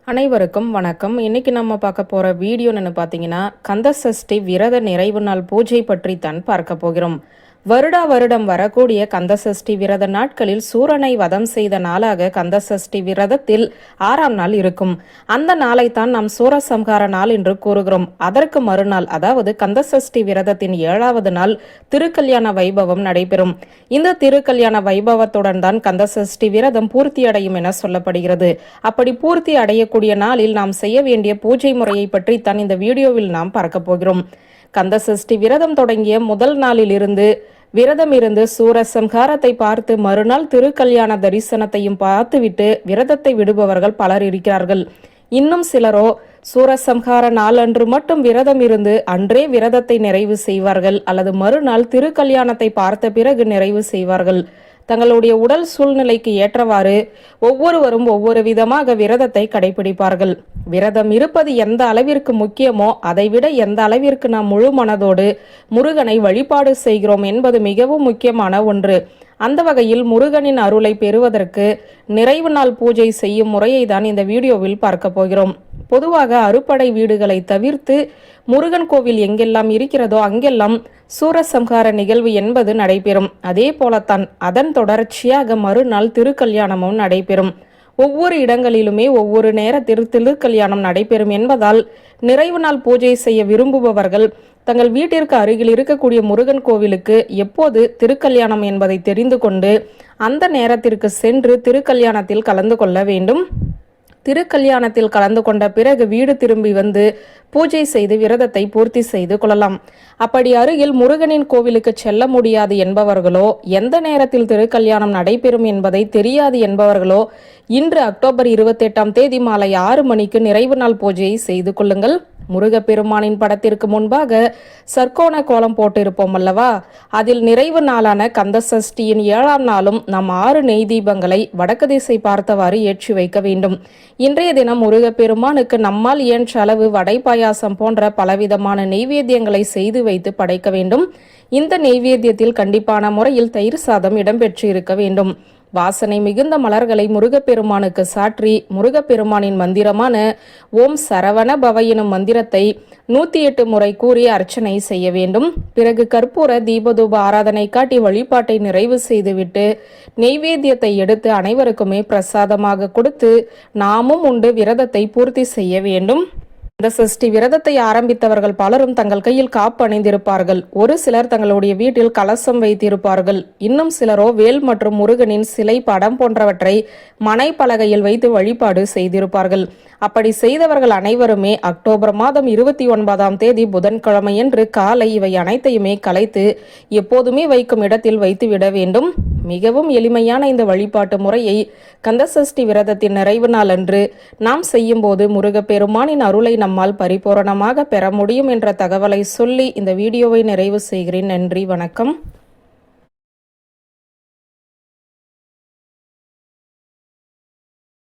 அனைவருக்கும் வணக்கம். இன்னைக்கு நம்ம பார்க்க போற வீடியோ என்ன பார்த்தீங்கன்னா, கந்தசஷ்டி விரத நிறைவு நாள் பூஜை பற்றி தான் பார்க்க போகிறோம். வருடம் வரக்கூடிய கந்தசஷ்டி விரத நாட்களில் சூரனை வதம் செய்த நாளாக கந்தசஷ்டி விரதத்தில் 6ஆம் நாள் இருக்கும். அந்த நாளைத்தான் நாம் சூரசம்ஹார நாள் என்று கூறுகிறோம். அதற்கு மறுநாள், அதாவது கந்தசஷ்டி விரதத்தின் 7வது நாள் திருக்கல்யாண வைபவம் நடைபெறும். இந்த திருக்கல்யாண வைபவத்துடன் தான் கந்தசஷ்டி விரதம் பூர்த்தியடையும் என சொல்லப்படுகிறது. அப்படி பூர்த்தி அடையக்கூடிய நாளில் நாம் செய்ய வேண்டிய பூஜை முறையை பற்றி தான் இந்த வீடியோவில் நாம் பார்க்க போகிறோம். கந்தசஷ்டி விரதம் தொடங்கிய முதல் நாளில் இருந்து விரதம் இருந்து சூரசம்ஹாரத்தை பார்த்து மறுநாள் திருக்கல்யாண தரிசனத்தையும் பார்த்துவிட்டு விரதத்தை விடுபவர்கள் பலர் இருக்கிறார்கள். இன்னும் சிலரோ சூரசம்ஹார நாள் அன்று மட்டும் விரதம் இருந்து அன்றே விரதத்தை நிறைவு செய்வார்கள், அல்லது மறுநாள் திருக்கல்யாணத்தை பார்த்த பிறகு நிறைவு செய்வார்கள். தங்களுடைய உடல் சூழ்நிலைக்கு ஏற்றவாறு ஒவ்வொருவரும் ஒவ்வொரு விதமாக விரதத்தை கடைபிடிப்பார்கள். விரதம் இருப்பது எந்த அளவிற்கு முக்கியமோ அதைவிட எந்த அளவிற்கு நாம் முழு மனதோடு முருகனை வழிபாடு செய்கிறோம் என்பது மிகவும் முக்கியமான ஒன்று. அந்த வகையில் முருகனின் அருளை பெறுவதற்கு நிறைவு நாள் பூஜை செய்யும் முறையை தான் இந்த வீடியோவில் பார்க்க போகிறோம். பொதுவாக அறுபடை வீடுகளை தவிர்த்து முருகன் கோவில் எங்கெல்லாம் இருக்கிறதோ அங்கெல்லாம் சூரசம்ஹார நிகழ்வு என்பது நடைபெறும். அதே போலத்தான் அதன் தொடர்ச்சியாக மறுநாள் திருக்கல்யாணமும் நடைபெறும். ஒவ்வொரு இடங்களிலுமே ஒவ்வொரு நேரத்தில் திருக்கல்யாணம் நடைபெறும் என்பதால் நிறைவு நாள் பூஜை செய்ய விரும்புபவர்கள் தங்கள் வீட்டிற்கு அருகில் இருக்கக்கூடிய முருகன் கோவிலுக்கு எப்போது திருக்கல்யாணம் என்பதை தெரிந்து கொண்டு அந்த நேரத்திற்கு சென்று திருக்கல்யாணத்தில் கலந்து கொள்ள வேண்டும். திருக்கல்யாணத்தில் கலந்து கொண்ட பிறகு வீடு திரும்பி வந்து பூஜை செய்து விரதத்தை பூர்த்தி செய்து கொள்ளலாம். அப்படி அருகில் முருகனின் கோவிலுக்கு செல்ல முடியாது என்பவர்களோ, எந்த நேரத்தில் திருக்கல்யாணம் நடைபெறும் என்பதை தெரியாது என்பவர்களோ இன்று அக்டோபர் 28ஆம் தேதி மாலை 6 மணிக்கு நிறைவு நாள் பூஜையை செய்து கொள்ளுங்கள். முருகப்பெருமானின் படத்திற்கு முன்பாக சர்க்கோண கோலம் போட்டிருப்போம் அல்லவா, அதில் நிறைவு நாளான கந்தசஷ்டியின் 7ஆம் நாளும் நாம் 6 நெய் தீபங்களை வடக்கு திசை பார்த்தவாறு ஏற்றி வைக்க வேண்டும். இன்றைய தினம் முருகப்பெருமானுக்கு நம்மால் இயன்ற அளவு வடை பாயாசம் போன்ற பலவிதமான நெய்வேத்தியங்களை செய்து வைத்து படைக்க வேண்டும். இந்த நெய்வேத்தியத்தில் கண்டிப்பான முறையில் தயிர் சாதம் இடம்பெற்று இருக்க வேண்டும். வாசனை மிகுந்த மலர்களை முருகப்பெருமானுக்கு சாற்றி முருகப்பெருமானின் மந்திரமான ஓம் சரவண பவ எனும் மந்திரத்தை 108 முறை கூறி அர்ச்சனை செய்ய வேண்டும். பிறகு கற்பூர தீபதூப ஆராதனை காட்டி வழிபாட்டை நிறைவு செய்துவிட்டு நெய்வேத்தியத்தை எடுத்து அனைவருக்குமே பிரசாதமாக கொடுத்து நாமும் உண்டு விரதத்தை பூர்த்தி செய்ய வேண்டும். இந்த சஷ்டி விரதத்தை ஆரம்பித்தவர்கள் பலரும் தங்கள் கையில் காப்பு அணிந்திருப்பார்கள். ஒரு சிலர் தங்களுடைய வீட்டில் கலசம் வைத்திருப்பார்கள். இன்னும் சிலரோ வேல் மற்றும் முருகனின் சிலை படம் போன்றவற்றை மனை பலகையில் வைத்து வழிபாடு செய்திருப்பார்கள். அப்படி செய்தவர்கள் அனைவருமே அக்டோபர் மாதம் 29ஆம் தேதி புதன்கிழமையன்று காலை இவை அனைத்தையுமே கலைத்து எப்போதுமே வைக்கும் இடத்தில் வைத்து விட வேண்டும். மிகவும் எளிமையான இந்த வழிபாட்டு முறையை கந்தசஷ்டி விரதத்தின் நிறைவு நாள் அன்று நாம் செய்யும் போது முருகப்பெருமானின் அருளை நம்மால் பரிபூரணமாக பெற முடியும் என்ற தகவலை சொல்லி இந்த வீடியோவை நிறைவு செய்கிறேன். நன்றி, வணக்கம்.